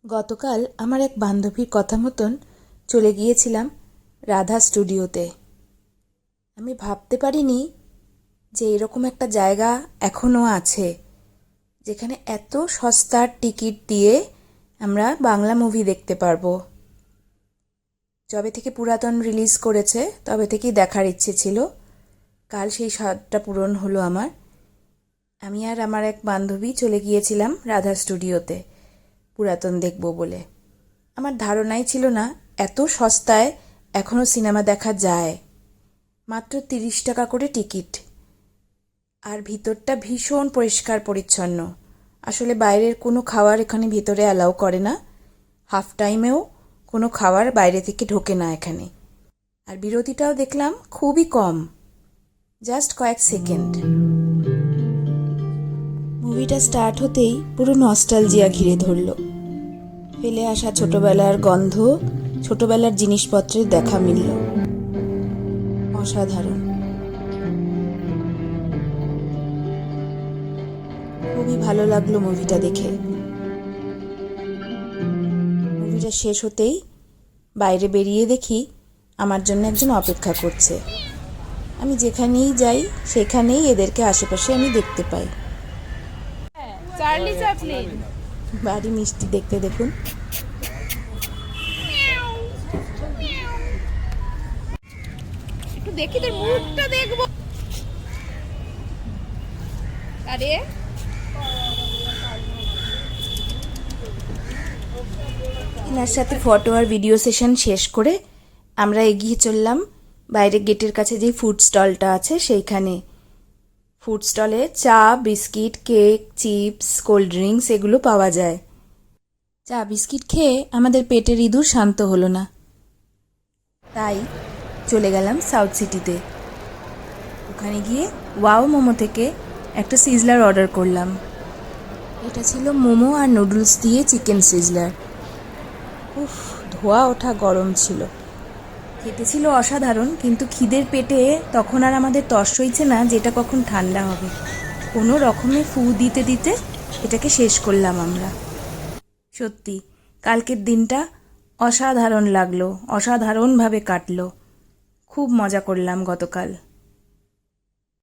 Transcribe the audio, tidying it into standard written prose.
গতকাল আমার এক বান্ধবীর কথা মতন চলে গিয়েছিলাম রাধা স্টুডিওতে। আমি ভাবতে পারিনি যে এরকম একটা জায়গা এখনও আছে, যেখানে এত সস্তার টিকিট দিয়ে আমরা বাংলা মুভি দেখতে পারবো। যবে থেকে পুরাতন রিলিজ করেছে তবে থেকেই দেখার ইচ্ছে ছিল। কাল সেই স্বাদটা পূরণ হলো আমার। আমি আর আমার এক বান্ধবী চলে গিয়েছিলাম রাধা স্টুডিওতে পুরাতন দেখব বলে। আমার ধারণাই ছিল না এত সস্তায় এখনও সিনেমা দেখা যায়। মাত্র 30 টাকা করে টিকিট, আর ভিতরটা ভীষণ পরিষ্কার পরিচ্ছন্ন। আসলে বাইরের কোনো খাবার এখানে ভিতরে অ্যালাউ করে না, হাফ টাইমেও কোনো খাবার বাইরে থেকে ঢোকে না এখানে। আর বিরতিটাও দেখলাম খুবই কম, জাস্ট কয়েক সেকেন্ড। মুভিটা স্টার্ট হতেই পুরো নস্টালজিয়া ঘিরে ধরল। ফেলে আসা ছোটবেলার গন্ধ, ছোটবেলার জিনিসপত্রের দেখা মিলল। অসাধারণ, খুবই ভালো লাগলো মুভিটা দেখে। মুভিটা শেষ হতেই বাইরে বেরিয়ে দেখি আমার জন্য একজন অপেক্ষা করছে। আমি যেখানেই যাই সেখানেই এদেরকে আশেপাশে আমি দেখতে পাই। Charlie Chaplin. বাড়ি মিষ্টি দেখতে দেখুন। একটু দেখি তোর মুখটা দেখবো। আরে এনার সাথে ফটো আর ভিডিও সেশন শেষ করে আমরা এগিয়ে চললাম বাইরের গেটের কাছে যে ফুড স্টলটা আছে সেইখানে। ফুড স্টলে চা, biscuit, cake, chips, cold drinks এগুলো পাওয়া যায়। চা বিস্কিট খেয়ে আমাদের পেটের ইঁদুর শান্ত হলো না, তাই চলে গেলাম সাউথ সিটিতে। ওখানে গিয়ে ওয়াও মোমো থেকে একটা সিজলার অর্ডার করলাম। এটা ছিল মোমো আর নুডলস দিয়ে চিকেন সিজলার। উফ, ধোয়া ওঠা গরম ছিল, খেতে ছিল অসাধারণ। কিন্তু খিদের পেটে তখন আর আমাদের তর সইছে না যেটা কখন ঠান্ডা হবে। কোনো রকমে ফু দিতে দিতে এটাকে শেষ করলাম আমরা। সত্যি কালকের দিনটা অসাধারণ লাগলো, অসাধারণভাবে কাটলো। খুব মজা করলাম গতকাল।